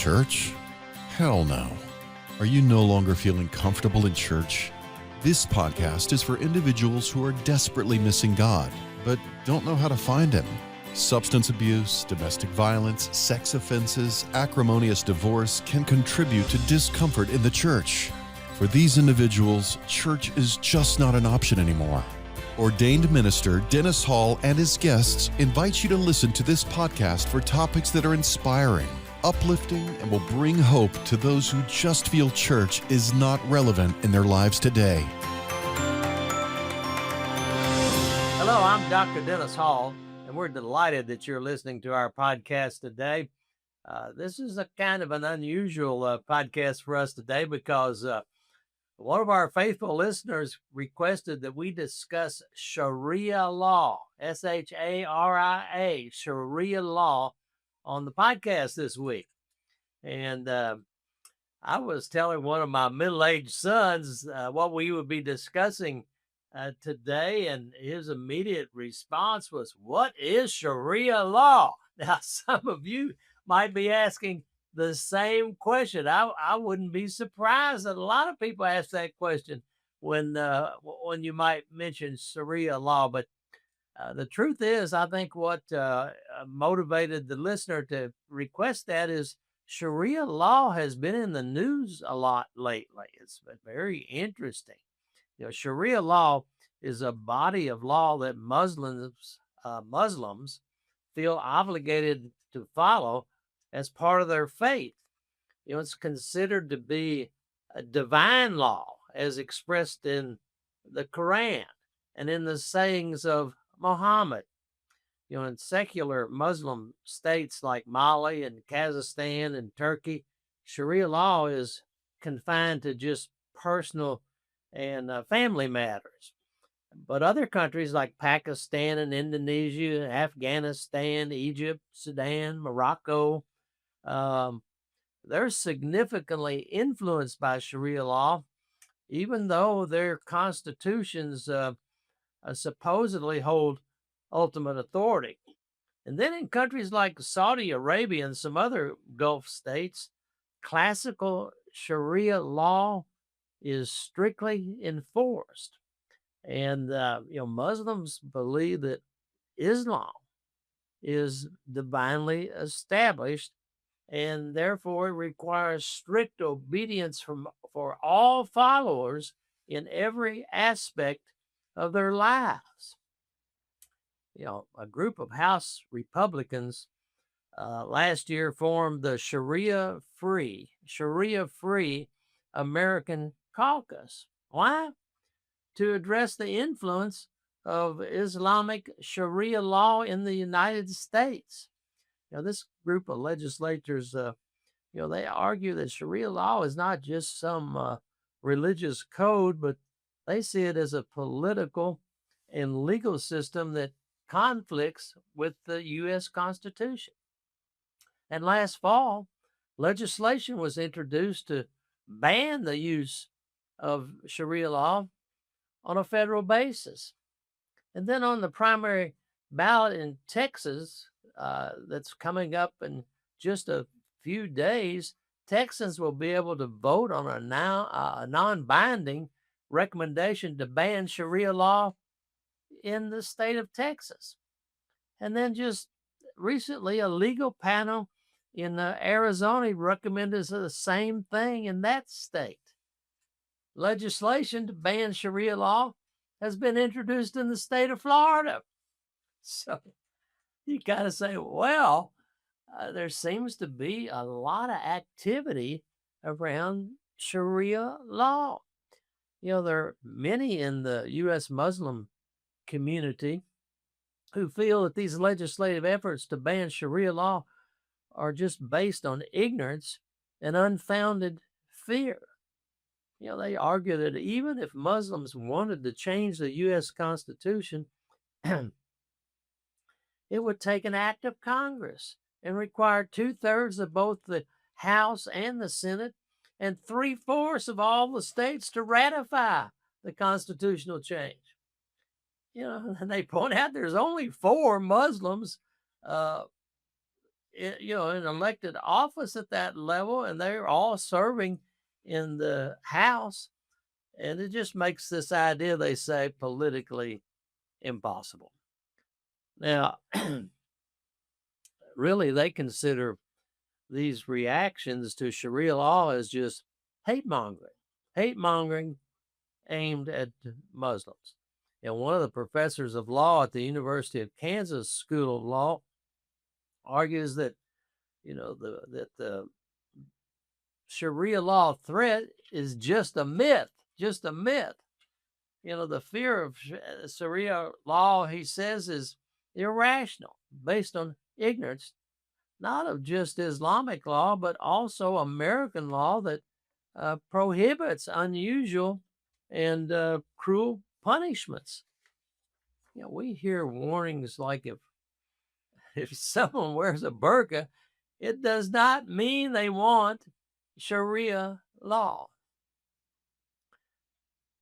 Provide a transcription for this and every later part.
church? Hell no. Are you no longer feeling comfortable in church? This podcast is for individuals who are desperately missing God, but don't know how to find Him. Substance abuse, domestic violence, sex offenses, acrimonious divorce can contribute to discomfort in the church. For these individuals, church is just not an option anymore. Ordained minister Dennis Hall and his guests invite you to listen to this podcast for topics that are inspiring, uplifting, and will bring hope to those who just feel church is not relevant in their lives today. Hello, I'm Dr. Dennis Hall, and we're delighted that you're listening to our podcast today. This is a kind of an unusual podcast for us today because one of our faithful listeners requested that we discuss Sharia law, S-H-A-R-I-A, Sharia law, on the podcast this week. And I was telling one of my middle-aged sons what we would be discussing today, and his immediate response was, "What is Sharia law?" Now, some of you might be asking the same question. I wouldn't be surprised that a lot of people ask that question when you might mention Sharia law. But the truth is, I think what motivated the listener to request that is Sharia law has been in the news a lot lately. It's been very interesting. You know, Sharia law is a body of law that Muslims feel obligated to follow as part of their faith. You know, it's considered to be a divine law as expressed in the Quran and in the sayings of Muhammad. You know, in secular Muslim states like Mali and Kazakhstan and Turkey, Sharia law is confined to just personal and family matters. But other countries like Pakistan and Indonesia, Afghanistan, Egypt, Sudan, Morocco, they're significantly influenced by Sharia law, even though their constitutions supposedly hold ultimate authority. And then in countries like Saudi Arabia and some other Gulf states, classical Sharia law is strictly enforced. And, Muslims believe that Islam is divinely established, and therefore it requires strict obedience for all followers in every aspect of their lives. You know, a group of House Republicans last year formed the Sharia Free American Caucus. Why? To address the influence of Islamic Sharia law in the United States. You know, this group of legislators, they argue that Sharia law is not just some religious code, but they see it as a political and legal system that conflicts with the U.S. Constitution. And last fall, legislation was introduced to ban the use of Sharia law on a federal basis. And then on the primary ballot in Texas, that's coming up in just a few days, Texans will be able to vote on a non-binding recommendation to ban Sharia law in the state of Texas. And then just recently, a legal panel in Arizona recommended the same thing in that state. Legislation to ban Sharia law has been introduced in the state of Florida. So you kind of say, well, there seems to be a lot of activity around Sharia law. You know, there are many in the U.S. Muslim community who feel that these legislative efforts to ban Sharia law are just based on ignorance and unfounded fear. You know, they argue that even if Muslims wanted to change the U.S. Constitution, it would take an act of Congress and require 2/3 of both the House and the Senate and 3/4 of all the states to ratify the constitutional change. You know, and they point out there's only 4 Muslims in elected office at that level, and they're all serving in the House, and it just makes this idea, they say, politically impossible. Now, really, they consider these reactions to Sharia law as just hate mongering aimed at Muslims. And one of the professors of law at the University of Kansas School of Law argues that that the Sharia law threat is just a myth, just a myth. The fear of Sharia law, he says, is irrational, based on ignorance, not of just Islamic law, but also American law that prohibits unusual and cruel punishments. We hear warnings like if someone wears a burqa, it does not mean they want Sharia law.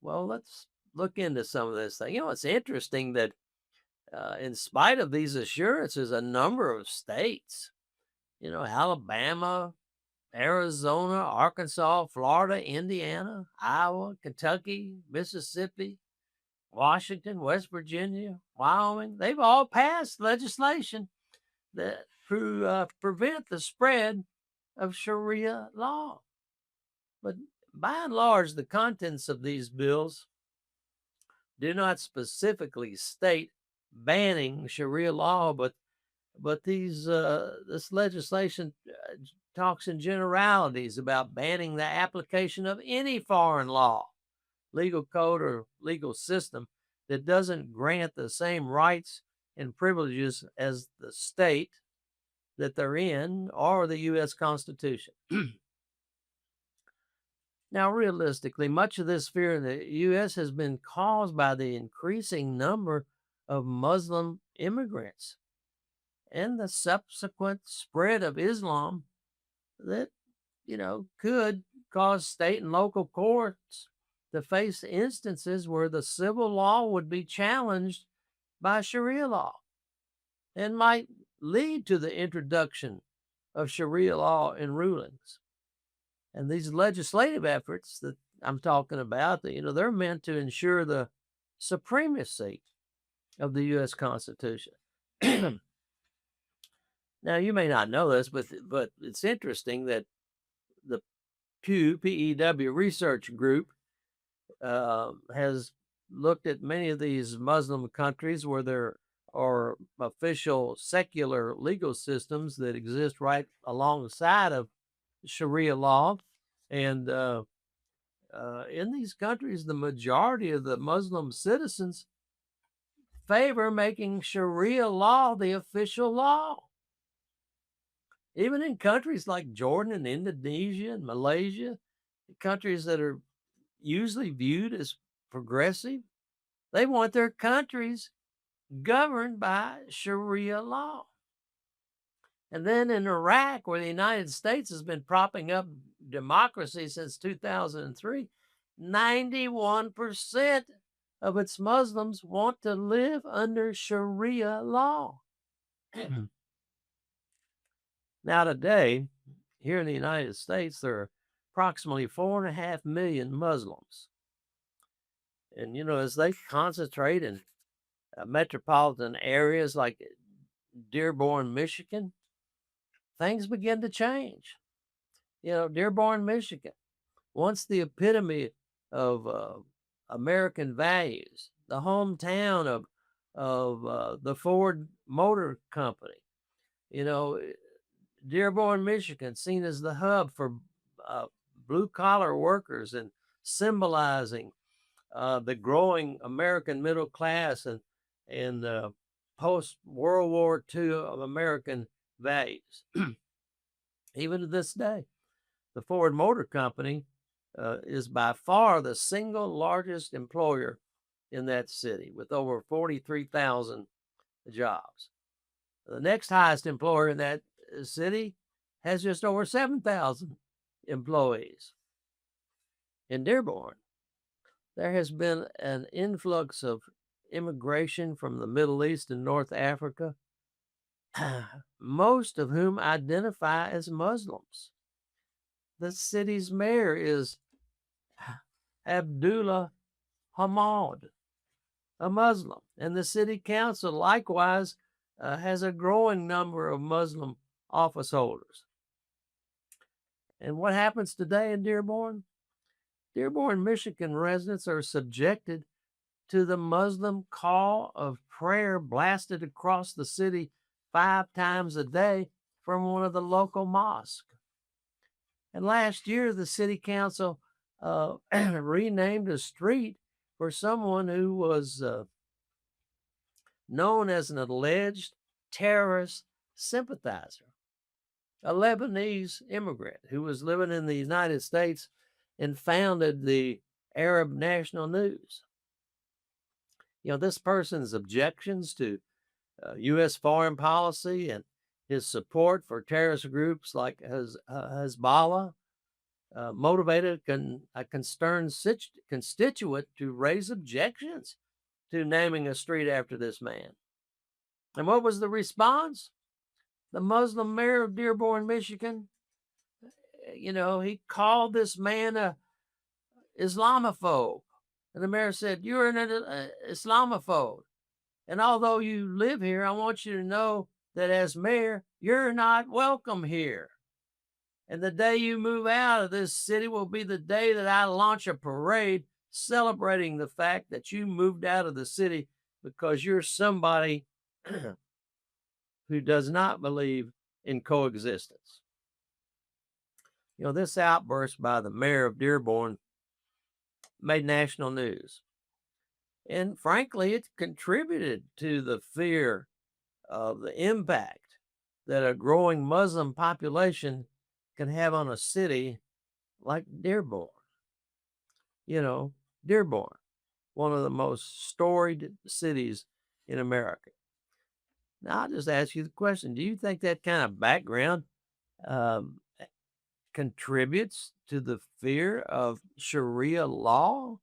Well, let's look into some of this thing. It's interesting that in spite of these assurances, a number of states, Alabama, Arizona, Arkansas, Florida, Indiana, Iowa, Kentucky, Mississippi, Washington, West Virginia, Wyoming, they've all passed legislation that prevent the spread of Sharia law. But by and large, the contents of these bills do not specifically state banning Sharia law, but this legislation talks in generalities about banning the application of any foreign law, legal code, or legal system that doesn't grant the same rights and privileges as the state that they're in or the U.S. Constitution. Now, realistically, much of this fear in the U.S. has been caused by the increasing number of Muslim immigrants and the subsequent spread of Islam that, could cause state and local courts to face instances where the civil law would be challenged by Sharia law and might lead to the introduction of Sharia law in rulings. And these legislative efforts that I'm talking about, they're meant to ensure the supremacy of the U.S. Constitution. Now, you may not know this, but it's interesting that the Pew, P-E-W Research Group has looked at many of these Muslim countries where there are official secular legal systems that exist right alongside of Sharia law. And in these countries, the majority of the Muslim citizens favor making Sharia law the official law. Even in countries like Jordan and Indonesia and Malaysia, countries that are usually viewed as progressive, they want their countries governed by Sharia law. And then in Iraq, where the United States has been propping up democracy since 2003, 91% of its Muslims want to live under Sharia law. Now, today, here in the United States, there are approximately 4.5 million Muslims. And, as they concentrate in metropolitan areas like Dearborn, Michigan, things begin to change. Dearborn, Michigan, once the epitome of American values, the hometown of the Ford Motor Company. Dearborn, Michigan, seen as the hub for blue collar workers and symbolizing the growing American middle class and post World War II of American values. Even to this day, the Ford Motor Company is by far the single largest employer in that city, with over 43,000 jobs. The next highest employer in that city has just over 7,000 employees. In Dearborn, there has been an influx of immigration from the Middle East and North Africa, most of whom identify as Muslims. The city's mayor is Abdullah Hamad, a Muslim, and the city council likewise has a growing number of Muslim office holders. And what happens today in Dearborn? Dearborn, Michigan residents are subjected to the Muslim call of prayer blasted across the city 5 times a day from one of the local mosques. And last year, the city council renamed a street for someone who was known as an alleged terrorist sympathizer, a Lebanese immigrant who was living in the United States and founded the Arab National News. This person's objections to U.S. foreign policy and his support for terrorist groups like Hezbollah motivated a concerned constituent to raise objections to naming a street after this man. And what was the response? The Muslim mayor of Dearborn, Michigan, he called this man a Islamophobe. And the mayor said, "You're an Islamophobe. And although you live here, I want you to know that as mayor, you're not welcome here. And the day you move out of this city will be the day that I launch a parade celebrating the fact that you moved out of the city because you're somebody who does not believe in coexistence." This outburst by the mayor of Dearborn made national news. And frankly, it contributed to the fear of the impact that a growing Muslim population can have on a city like Dearborn. Dearborn, one of the most storied cities in America. Now, I'll just ask you the question. Do you think that kind of background contributes to the fear of Sharia law?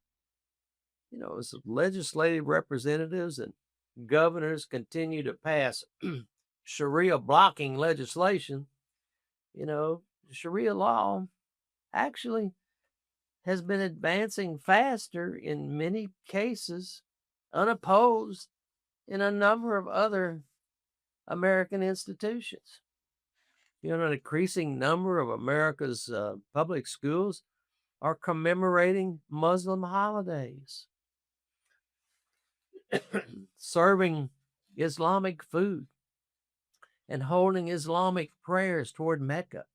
As legislative representatives and governors continue to pass Sharia blocking legislation, Sharia law actually has been advancing faster in many cases, unopposed in a number of other American institutions. An increasing number of America's public schools are commemorating Muslim holidays, serving Islamic food, and holding Islamic prayers toward Mecca.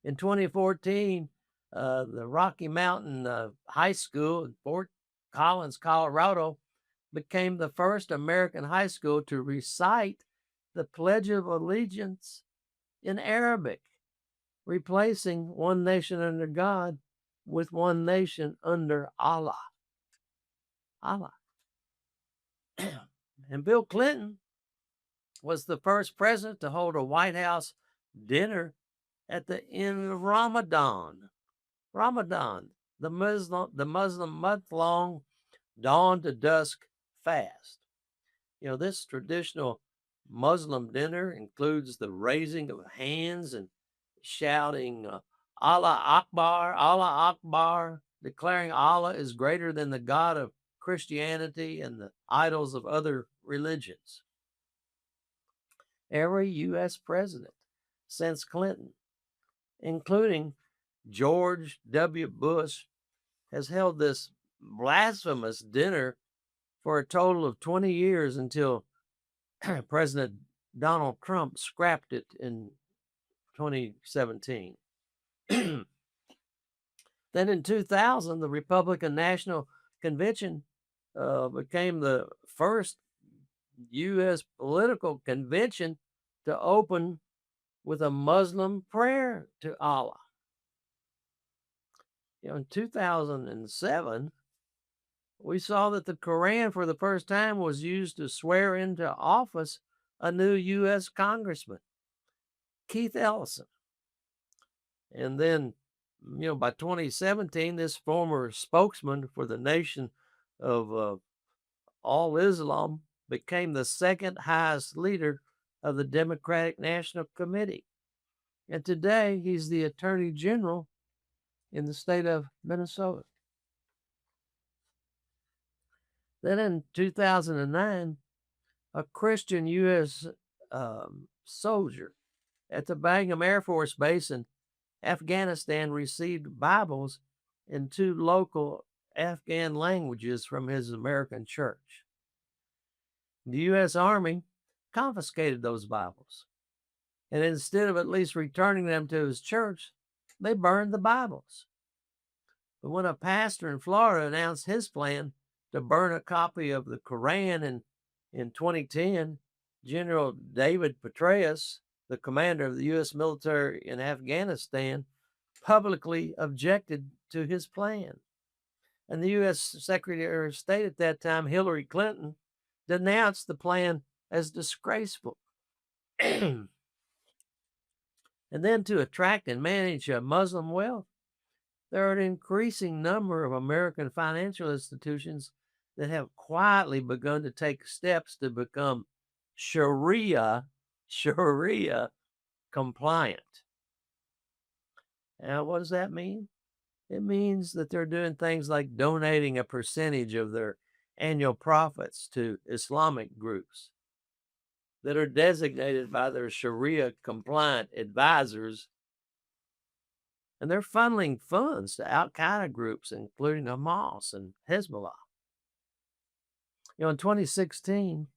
In 2014, the Rocky Mountain High School in Fort Collins, Colorado, became the first American high school to recite the Pledge of Allegiance in Arabic, replacing one nation under God with one nation under Allah. Allah. And Bill Clinton was the first president to hold a White House dinner at the end of Ramadan. Ramadan, the Muslim month-long dawn to dusk fast. This traditional Muslim dinner includes the raising of hands and shouting Allah Akbar, declaring Allah is greater than the God of Christianity and the idols of other religions. Every U.S. president since Clinton, including George W. Bush, has held this blasphemous dinner for a total of 20 years until President Donald Trump scrapped it in 2017. Then in 2000, the Republican National Convention became the first U.S. political convention to open with a Muslim prayer to Allah. In 2007, we saw that the Quran for the first time was used to swear into office a new U.S. Congressman, Keith Ellison. And then, by 2017, this former spokesman for the Nation of All Islam became the second highest leader of the Democratic National Committee. And today he's the Attorney General in the state of Minnesota. Then in 2009, a Christian U.S. Soldier at the Bagram Air Force Base in Afghanistan received Bibles in 2 local Afghan languages from his American church. The U.S. Army confiscated those Bibles, and instead of at least returning them to his church, they burned the Bibles. But when a pastor in Florida announced his plan to burn a copy of the Quran in 2010, General David Petraeus, the commander of the U.S. military in Afghanistan, publicly objected to his plan. And the U.S. Secretary of State at that time, Hillary Clinton, denounced the plan as disgraceful. And then to attract and manage Muslim wealth, there are an increasing number of American financial institutions that have quietly begun to take steps to become Sharia compliant. Now, what does that mean? It means that they're doing things like donating a percentage of their annual profits to Islamic groups that are designated by their Sharia compliant advisors. And they're funneling funds to Al Qaeda groups, including Hamas and Hezbollah. In 2016,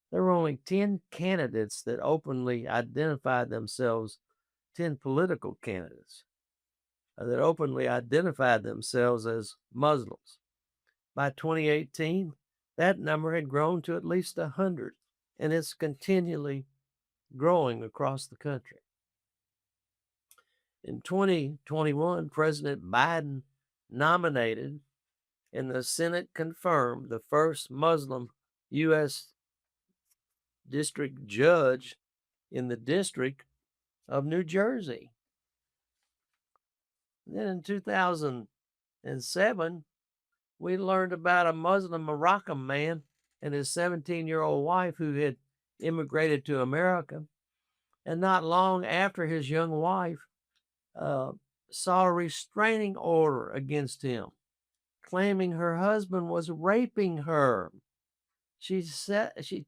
there were only 10 candidates that openly identified themselves, 10 political candidates that openly identified themselves as Muslims. By 2018, that number had grown to at least 100, and it's continually growing across the country. In 2021, President Biden nominated and the Senate confirmed the first Muslim U.S. district judge in the District of New Jersey. Then in 2007, we learned about a Muslim Moroccan man and his 17-year-old wife who had immigrated to America. And not long after, his young wife saw a restraining order against him, claiming her husband was raping her. She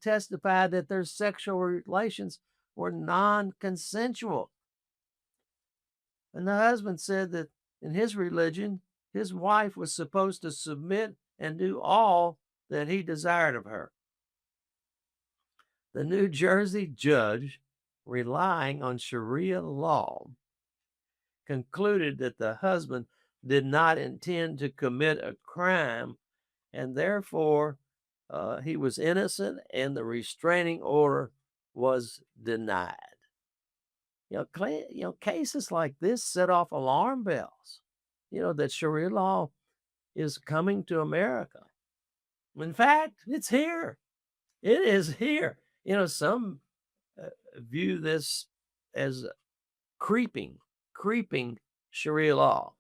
testified that their sexual relations were non-consensual. And the husband said that in his religion, his wife was supposed to submit and do all that he desired of her. The New Jersey judge, relying on Sharia law, concluded that the husband did not intend to commit a crime, and therefore he was innocent and the restraining order was denied. Cases like this set off alarm bells, that Sharia law is coming to America. In fact, it's here. It is here. Some view this as creeping Sharia law.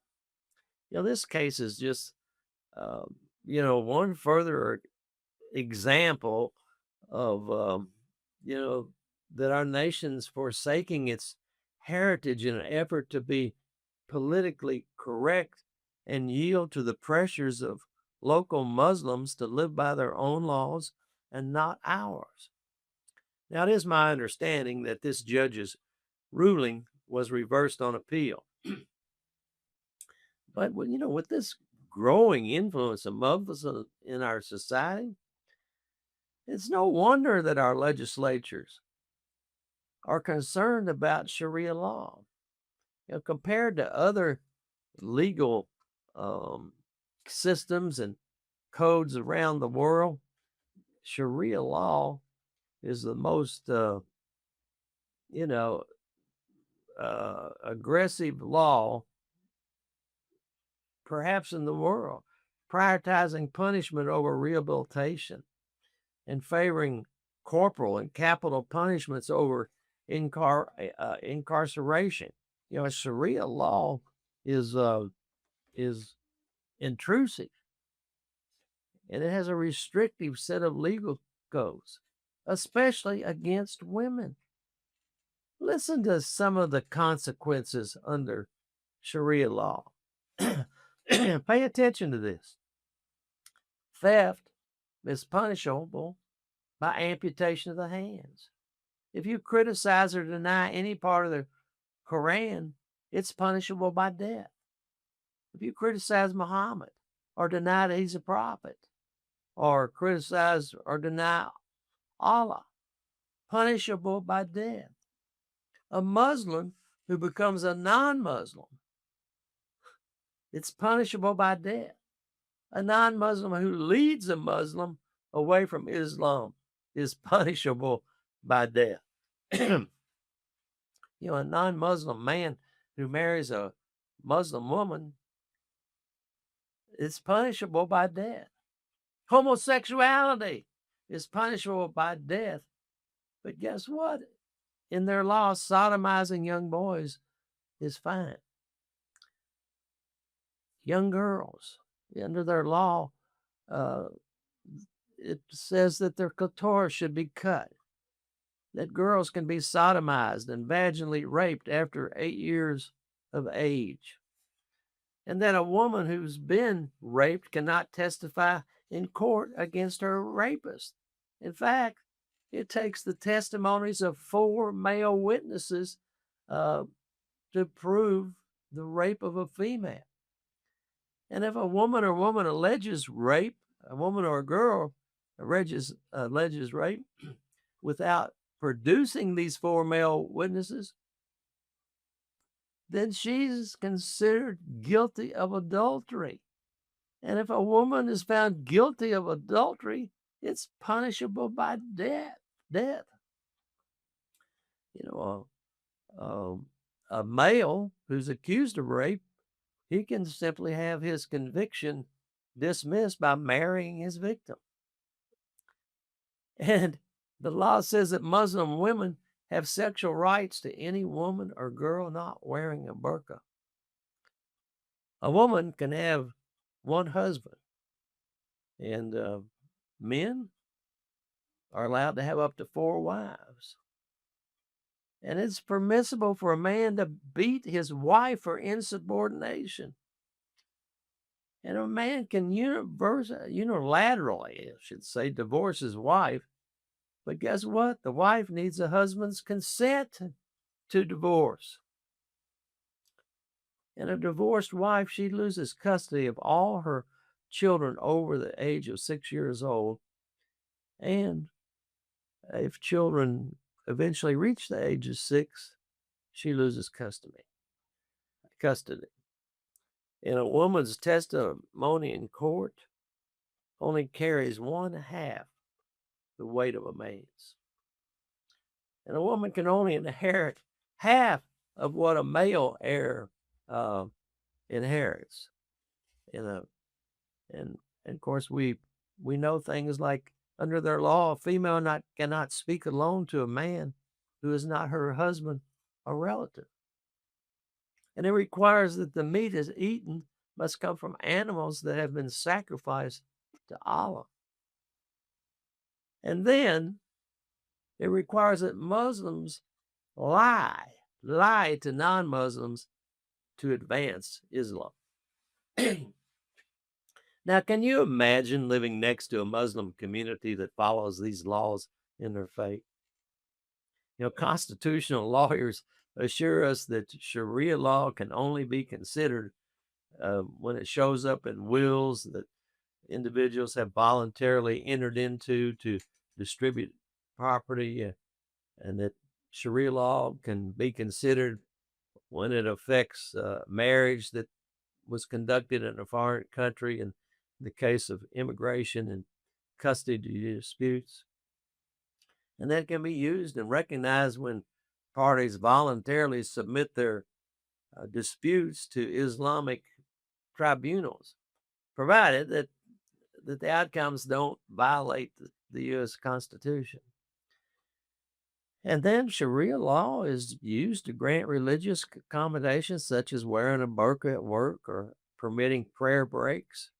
This case is just, one further example of, that our nation's forsaking its heritage in an effort to be politically correct and yield to the pressures of local Muslims to live by their own laws and not ours. Now, it is my understanding that this judge's ruling was reversed on appeal. But, with this growing influence of Muslims in our society, it's no wonder that our legislatures are concerned about Sharia law. Compared to other legal systems and codes around the world, Sharia law is the most, aggressive law perhaps in the world, prioritizing punishment over rehabilitation and favoring corporal and capital punishments over incarceration. Sharia law is intrusive, and it has a restrictive set of legal codes. especially against women. Listen to some of the consequences under Sharia law. Pay attention to this. Theft is punishable by amputation of the hands. If you criticize or deny any part of the Quran, it's punishable by death. If you criticize Muhammad or deny that he's a prophet, or criticize or deny Allah, punishable by death. A Muslim who becomes a non Muslim, it's punishable by death. A non Muslim who leads a Muslim away from Islam is punishable by death. A non Muslim man who marries a Muslim woman is punishable by death. Homosexuality is punishable by death. But guess what? In their law, sodomizing young boys is fine. Young girls, under their law, it says that their clitoris should be cut, that girls can be sodomized and vaginally raped after 8 years of age, and that a woman who's been raped cannot testify in court against her rapist. In fact, it takes the testimonies of 4 male witnesses to prove the rape of a female. And if a woman alleges rape, a woman or a girl alleges rape without producing these 4 male witnesses, then she's considered guilty of adultery. And if a woman is found guilty of adultery, it's punishable by death. A male who's accused of rape, he can simply have his conviction dismissed by marrying his victim. And the law says that Muslim women have sexual rights to any woman or girl not wearing a burqa. A woman can have one husband, and men are allowed to have up to 4 wives. And it's permissible for a man to beat his wife for insubordination. And a man can unilaterally, I should say, divorce his wife. But guess what? The wife needs a husband's consent to divorce. And a divorced wife, she loses custody of all her children over the age of 6 years old. And if children eventually reach the age of 6, she loses custody. And a woman's testimony in court only carries 1/2 the weight of a man's. And a woman can only inherit half of what a male heir inherits. And of course, we know things like under their law, a female cannot speak alone to a man who is not her husband or relative. And it requires that the meat is eaten must come from animals that have been sacrificed to Allah. And then it requires that Muslims lie to non-Muslims to advance Islam. Now, can you imagine living next to a Muslim community that follows these laws in their faith? Constitutional lawyers assure us that Sharia law can only be considered when it shows up in wills that individuals have voluntarily entered into to distribute property, and that Sharia law can be considered when it affects marriage that was conducted in a foreign country in the case of immigration and custody disputes. And that can be used and recognized when parties voluntarily submit their disputes to Islamic tribunals, provided that the outcomes don't violate the U.S. Constitution. And then Sharia law is used to grant religious accommodations such as wearing a burqa at work or permitting prayer breaks.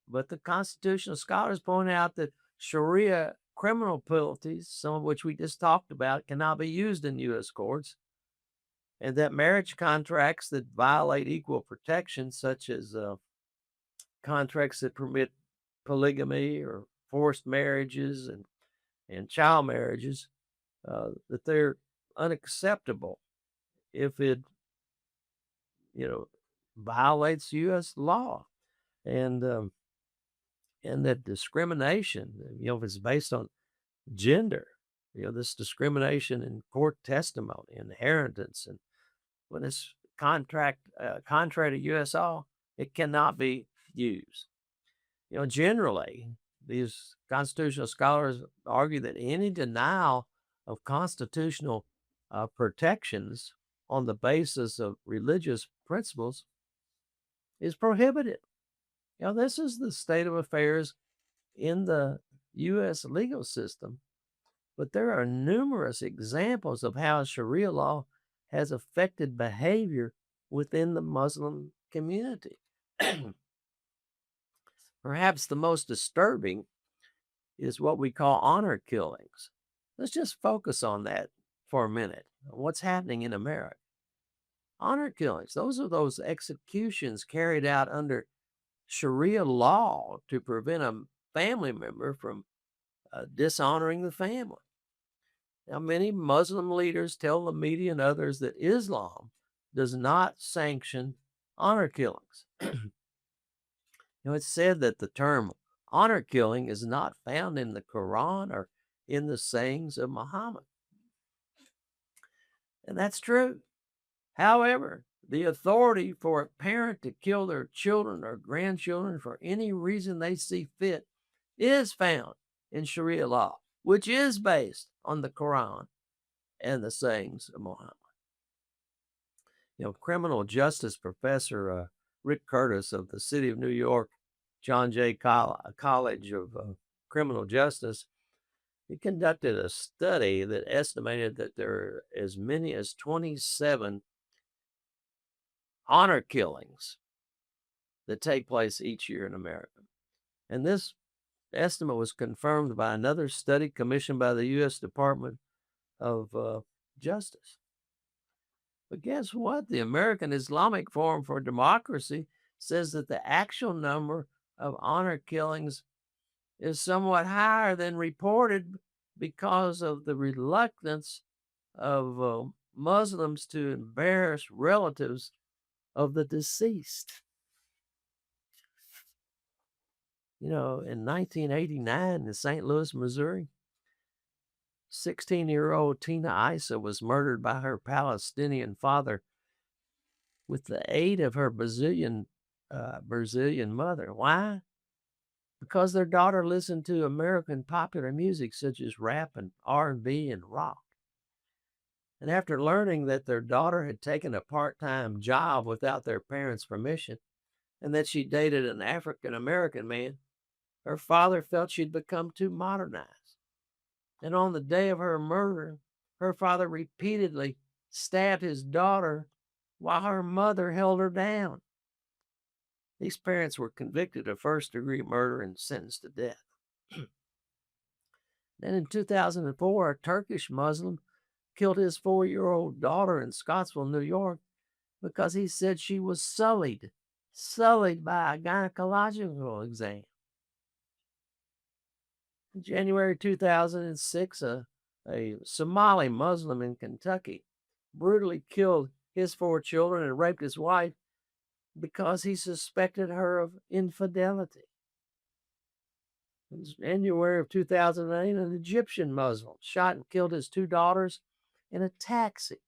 But the constitutional scholars point out that Sharia criminal penalties, some of which we just talked about, cannot be used in U.S. courts, and that marriage contracts that violate equal protection, such as contracts that permit polygamy or forced marriages and child marriages, that they're unacceptable if it, you know, violates U.S. law, and and that discrimination, if it's based on gender, this discrimination in court testimony, inheritance, and when it's contrary to U.S. law, it cannot be used. Generally, these constitutional scholars argue that any denial of constitutional protections on the basis of religious principles is prohibited. This is the state of affairs in the U.S. legal system, but there are numerous examples of how Sharia law has affected behavior within the Muslim community. Perhaps the most disturbing is what we call honor killings. Let's just focus on that for a minute. What's happening in America? Honor killings, those are those executions carried out under Sharia law to prevent a family member from dishonoring the family. Now, many Muslim leaders tell the media and others that Islam does not sanction honor killings. It's said that the term honor killing is not found in the Quran or in the sayings of Muhammad. And that's true. However, the authority for a parent to kill their children or grandchildren for any reason they see fit is found in Sharia law, which is based on the Quran and the sayings of Muhammad. Criminal justice professor Rick Curtis of the City of New York, John Jay College of Criminal Justice, he conducted a study that estimated that there are as many as 27 honor killings that take place each year in America. And this estimate was confirmed by another study commissioned by the U.S. Department of Justice. But guess what? The American Islamic Forum for Democracy says that the actual number of honor killings is somewhat higher than reported because of the reluctance of Muslims to embarrass relatives of the deceased. In 1989 in St. Louis, Missouri, 16-year-old Tina Isa was murdered by her Palestinian father with the aid of her Brazilian mother. Why? Because their daughter listened to American popular music such as rap and R&B and rock. And after learning that their daughter had taken a part-time job without their parents' permission and that she dated an African-American man, her father felt she'd become too modernized. And on the day of her murder, her father repeatedly stabbed his daughter while her mother held her down. These parents were convicted of first-degree murder and sentenced to death. Then in 2004, a Turkish Muslim killed his 4-year-old daughter in Scottsville, New York, because he said she was sullied by a gynecological exam. In January 2006, a Somali Muslim in Kentucky brutally killed his 4 children and raped his wife because he suspected her of infidelity. In January of 2008, an Egyptian Muslim shot and killed his 2 daughters in a taxi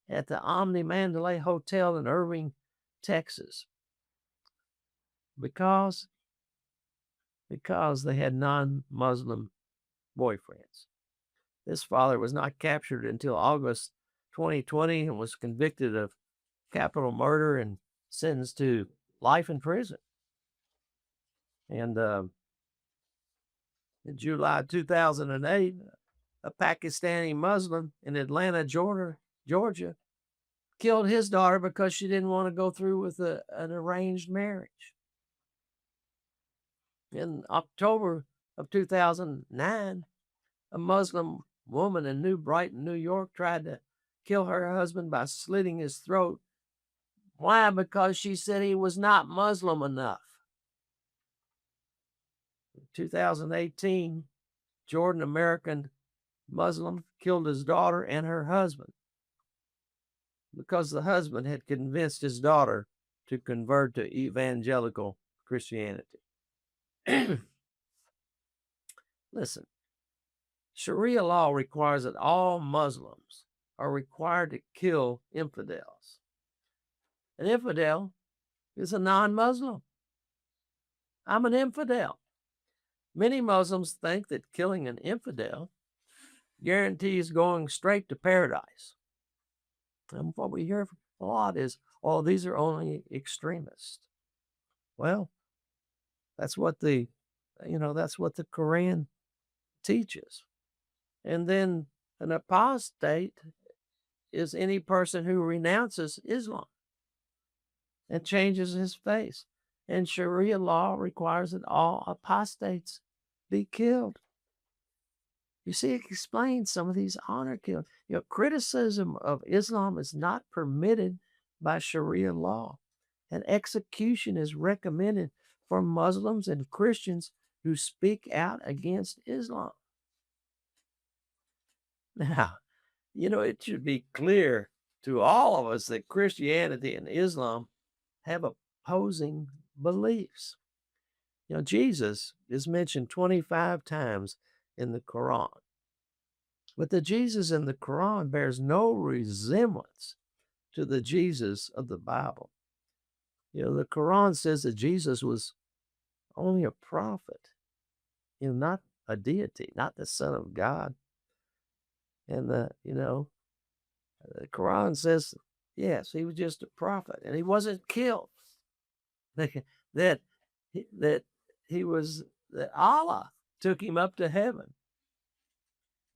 at the Omni Mandalay Hotel in Irving, Texas, because they had non-Muslim boyfriends. This father was not captured until August 2020 and was convicted of capital murder and sentenced to life in prison. And in July 2008, a Pakistani Muslim in Atlanta, Georgia, killed his daughter because she didn't want to go through with an arranged marriage. In October of 2009, a Muslim woman in New Brighton, New York, tried to kill her husband by slitting his throat. Why? Because she said he was not Muslim enough. In 2018, Jordan American Muslim killed his daughter and her husband because the husband had convinced his daughter to convert to evangelical Christianity. Listen, Sharia law requires that all Muslims are required to kill infidels. An infidel is a non-Muslim. I'm an infidel. Many Muslims think that killing an infidel guarantees going straight to paradise. And what we hear a lot is, oh, these are only extremists. Well, that's what the Quran teaches. And then an apostate is any person who renounces Islam and changes his face. And Sharia law requires that all apostates be killed. You see, it explains some of these honor killings. Criticism of Islam is not permitted by Sharia law, and execution is recommended for Muslims and Christians who speak out against Islam. Now, it should be clear to all of us that Christianity and Islam have opposing beliefs. Jesus is mentioned 25 times in the Quran. But the Jesus in the Quran bears no resemblance to the Jesus of the Bible. The Quran says that Jesus was only a prophet, not a deity, not the Son of God. And the Quran says, yes, he was just a prophet, and he wasn't killed. That Allah took him up to heaven.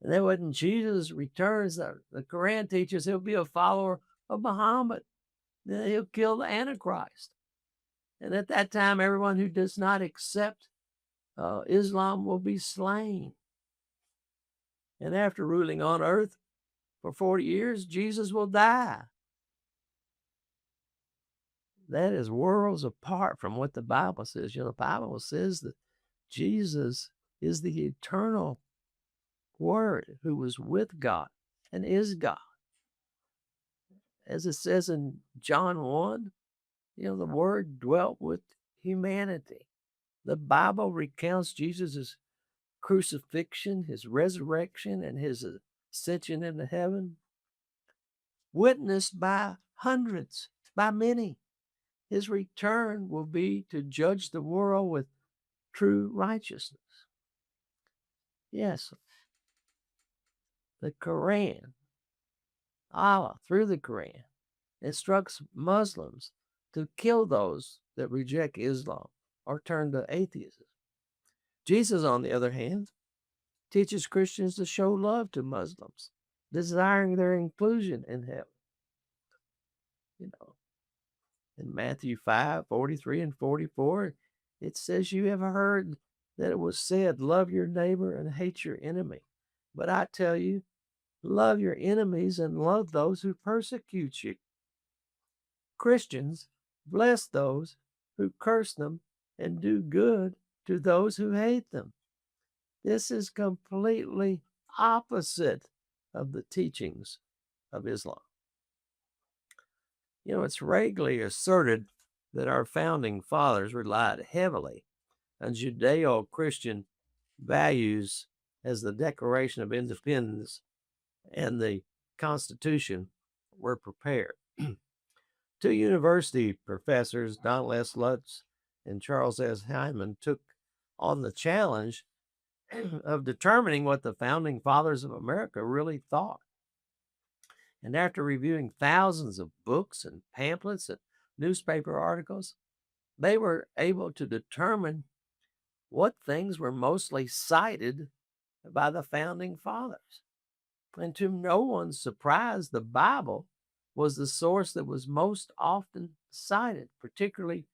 And then when Jesus returns, the Quran teaches he'll be a follower of Muhammad. Then he'll kill the Antichrist. And at that time, everyone who does not accept Islam will be slain. And after ruling on earth for 40 years, Jesus will die. That is worlds apart from what the Bible says. The Bible says that Jesus is the eternal Word who was with God and is God. As it says in John 1, the Word dwelt with humanity. The Bible recounts Jesus' crucifixion, his resurrection, and his ascension into heaven, witnessed by hundreds, by many. His return will be to judge the world with true righteousness. Yes, the Quran, Allah, through the Quran, instructs Muslims to kill those that reject Islam or turn to atheism. Jesus, on the other hand, teaches Christians to show love to Muslims, desiring their inclusion in heaven. In Matthew 5:43 and 44, it says, you have heard that it was said, love your neighbor and hate your enemy. But I tell you, love your enemies and love those who persecute you. Christians, bless those who curse them and do good to those who hate them. This is completely opposite of the teachings of Islam. It's regularly asserted that our founding fathers relied heavily on Judeo-Christian values as the Declaration of Independence and the Constitution were prepared. Two university professors, Don Les Lutz and Charles S. Hyman, took on the challenge of determining what the founding fathers of America really thought. And after reviewing thousands of books and pamphlets and newspaper articles, they were able to determine what things were mostly cited by the founding fathers. And to no one's surprise, the Bible was the source that was most often cited, particularly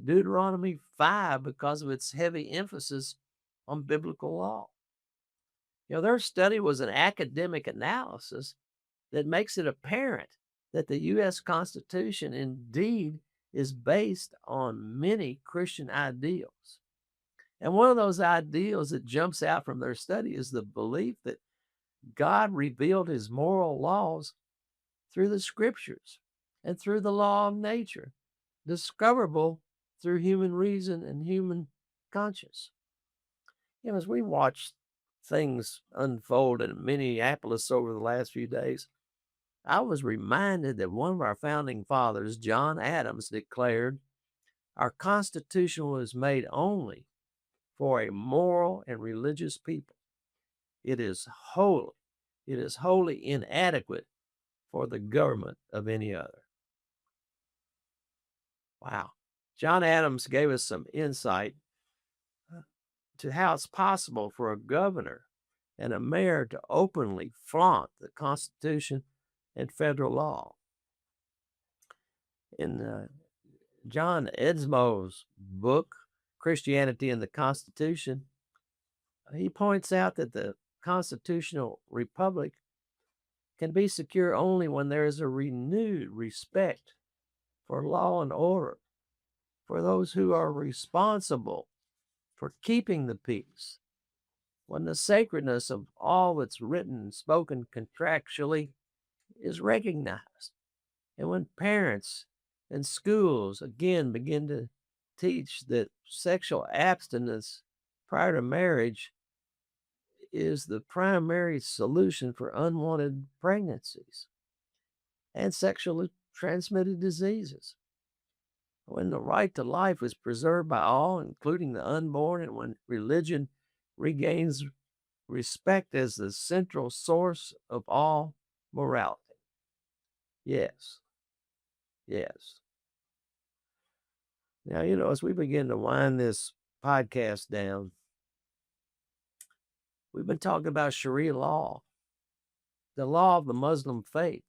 Deuteronomy 5, because of its heavy emphasis on biblical law. Their study was an academic analysis that makes it apparent that the U.S. Constitution indeed is based on many Christian ideals. And one of those ideals that jumps out from their study is the belief that God revealed his moral laws through the scriptures and through the law of nature, discoverable through human reason and human conscience. As we watched things unfold in Minneapolis over the last few days, I was reminded that one of our founding fathers, John Adams, declared, "Our Constitution was made only for a moral and religious people. It is wholly inadequate for the government of any other." Wow. John Adams gave us some insight to how it's possible for a governor and a mayor to openly flaunt the Constitution and federal law. In John Edsmo's book, Christianity and the Constitution, he points out that the constitutional republic can be secure only when there is a renewed respect for law and order, for those who are responsible for keeping the peace, when the sacredness of all that's written and spoken contractually is recognized, and when parents and schools again begin to teach that sexual abstinence prior to marriage is the primary solution for unwanted pregnancies and sexually transmitted diseases. When the right to life is preserved by all, including the unborn, and when religion regains respect as the central source of all morality. Yes. Now, as we begin to wind this podcast down, we've been talking about Sharia law, the law of the Muslim faith,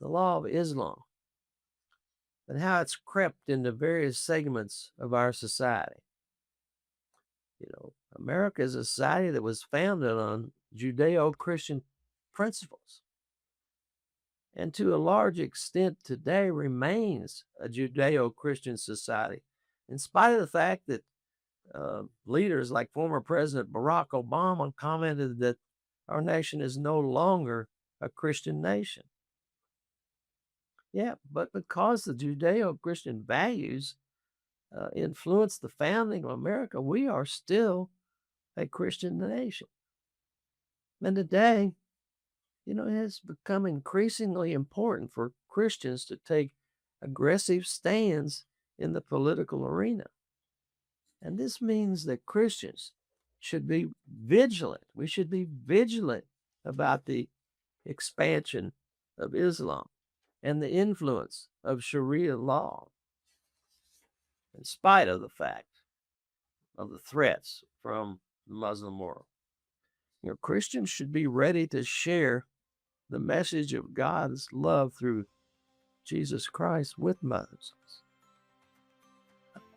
the law of Islam, and how it's crept into various segments of our society. America is a society that was founded on Judeo-Christian principles, and to a large extent today remains a Judeo-Christian society, in spite of the fact that leaders like former President Barack Obama commented that our nation is no longer a Christian nation. Yeah, but because the Judeo-Christian values influenced the founding of America, we are still a Christian nation. And today, it has become increasingly important for Christians to take aggressive stands in the political arena. And this means that Christians should be vigilant. We should be vigilant about the expansion of Islam and the influence of Sharia law, in spite of the fact of the threats from the Muslim world. Christians should be ready to share the message of God's love through Jesus Christ with Muslims.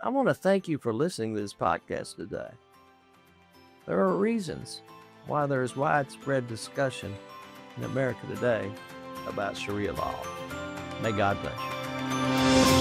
I want to thank you for listening to this podcast today. There are reasons why there is widespread discussion in America today about Sharia law. May God bless you.